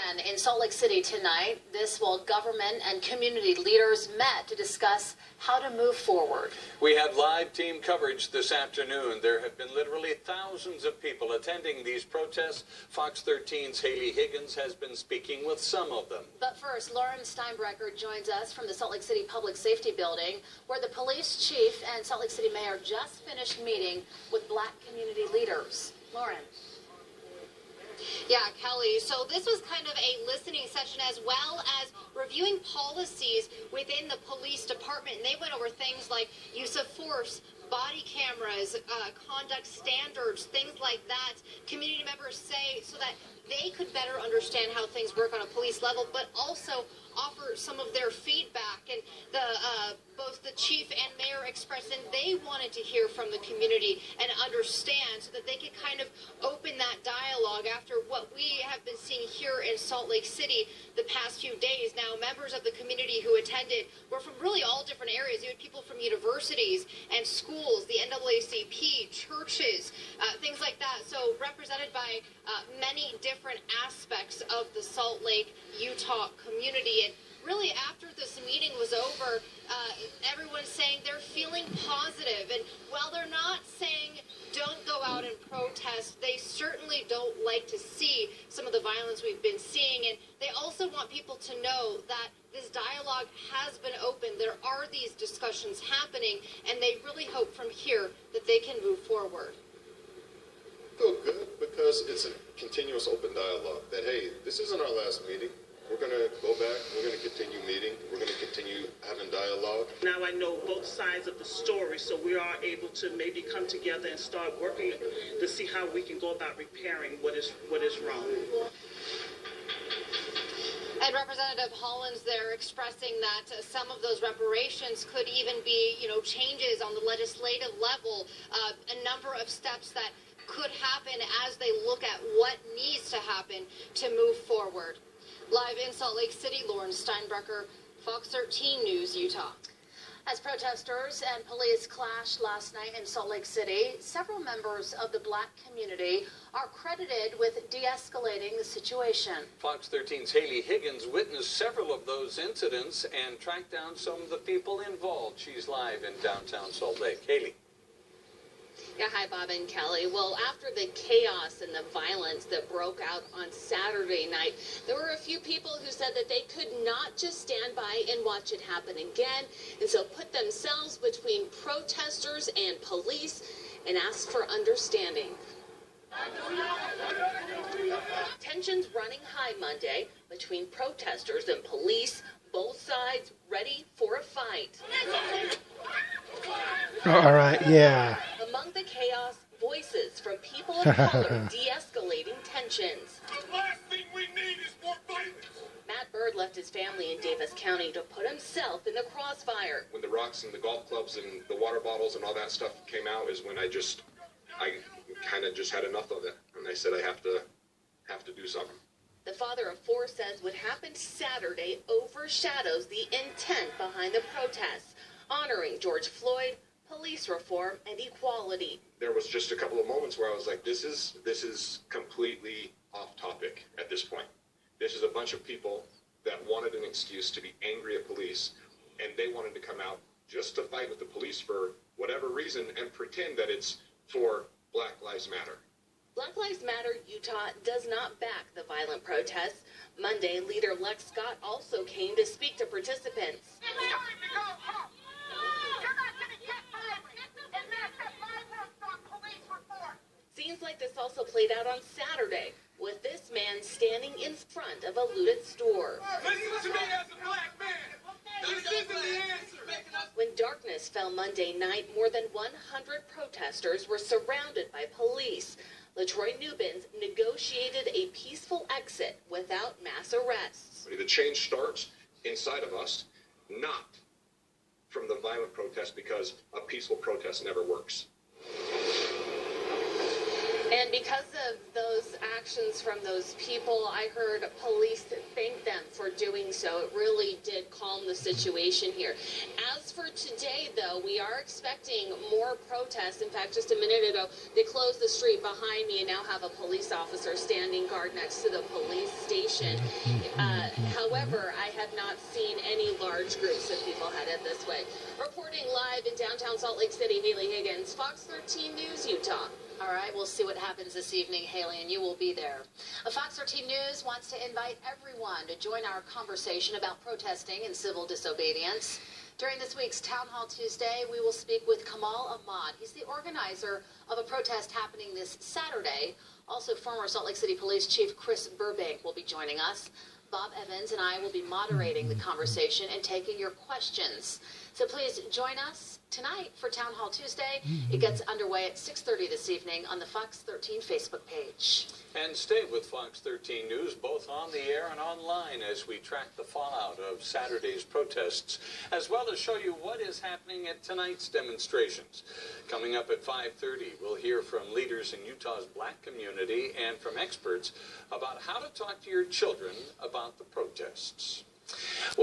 And in Salt Lake City tonight, this while government and community leaders met to discuss how to move forward. We had live team coverage this afternoon. There have been literally thousands of people attending these protests. Fox 13's Haley Higgins has been speaking with some of them. But first, Lauren Steinbrecher joins us from the Salt Lake City Public Safety Building, where the police chief and Salt Lake City mayor just finished meeting with Black community leaders. Lauren. Yeah, Kelly. So this was kind of a listening session as well as reviewing policies within the police department. And they went over things like use of force, body cameras, conduct standards, things like that. Community members say so that they could better understand how things work on a police level, but also offer some of their feedback. And both the chief and mayor expressed and they wanted to hear from the community and understand so that they could kind of open that dialogue after what we have been seeing here in Salt Lake City the past few days. Now, members of the community who attended were from really all different areas. You had people from universities and schools, the NAACP, churches, things like that. So represented by many different aspects of the Salt Lake, Utah community. And really, after this meeting was over, everyone's saying they're feeling positive. And while they're not saying don't go out and protest, they certainly don't like to see some of the violence we've been seeing. And they also want people to know that this dialogue has been open. There are these discussions happening, and they really hope from here that they can move forward. I feel good because it's a continuous open dialogue that, hey, this isn't our last meeting. We're going to go back, we're going to continue meeting, we're going to continue having dialogue. Now I know both sides of the story, so we are able to maybe come together and start working to see how we can go about repairing what is wrong. And Representative Hollins there expressing that some of those reparations could even be, changes on the legislative level, a number of steps that could happen as they look at what needs to happen to move forward. Live in Salt Lake City, Lauren Steinbrecher, Fox 13 News, Utah. As protesters and police clashed last night in Salt Lake City, several members of the Black community are credited with de-escalating the situation. Fox 13's Haley Higgins witnessed several of those incidents and tracked down some of the people involved. She's live in downtown Salt Lake. Haley. Yeah, hi, Bob and Kelly. Well, after the chaos and the violence that broke out on Saturday night, there were a few people who said that they could not just stand by and watch it happen again, and so put themselves between protesters and police and asked for understanding. Tensions running high Monday between protesters and police, both sides ready for a fight. All right, yeah. Among the chaos, voices from people of color de-escalating tensions. The last thing we need is more violence. Matt Bird left his family in Davis County to put himself in the crossfire. When the rocks and the golf clubs and the water bottles and all that stuff came out is when I kind of just had enough of it. And I said I have to do something. The father of four says what happened Saturday overshadows the intent behind the protests, honoring George Floyd, police reform, and equality. There was just a couple of moments where I was like, this is completely off topic at this point. This is a bunch of people that wanted an excuse to be angry at police, and they wanted to come out just to fight with the police for whatever reason and pretend that it's for Black Lives Matter. Black Lives Matter Utah does not back the violent protests. Monday, leader Lex Scott also came to speak to participants. Scenes like this also played out on Saturday, with this man standing in front of a looted store. Listen to me as a black man. This isn't the answer. When darkness fell Monday night, more than 100 protesters were surrounded by police. LaTroy Newbins negotiated a peaceful exit without mass arrests. The change starts inside of us, not from the violent protest, because a peaceful protest never works. And because of those actions from those people, I heard police thank them for doing so. It really did calm the situation here. As for today, though, we are expecting more protests. In fact, just a minute ago, they closed the street behind me and now have a police officer standing guard next to the police station. However, I have not seen any large groups of people headed this way. Reporting live in downtown Salt Lake City, Haley Higgins, Fox 13 News, Utah. All right, we'll see what happens this evening, Haley, and you will be there. Fox 13 News wants to invite everyone to join our conversation about protesting and civil disobedience. During this week's Town Hall Tuesday, we will speak with Kamal Ahmad. He's the organizer of a protest happening this Saturday. Also, former Salt Lake City Police Chief Chris Burbank will be joining us. Bob Evans and I will be moderating the conversation and taking your questions. So please join us tonight for Town Hall Tuesday. It gets underway at 6:30 this evening on the Fox 13 Facebook page. And stay with Fox 13 News, both on the air and online, as we track the fallout of Saturday's protests, as well as show you what is happening at tonight's demonstrations. Coming up at 5:30, we'll hear from leaders in Utah's Black community and from experts about how to talk to your children about the protests.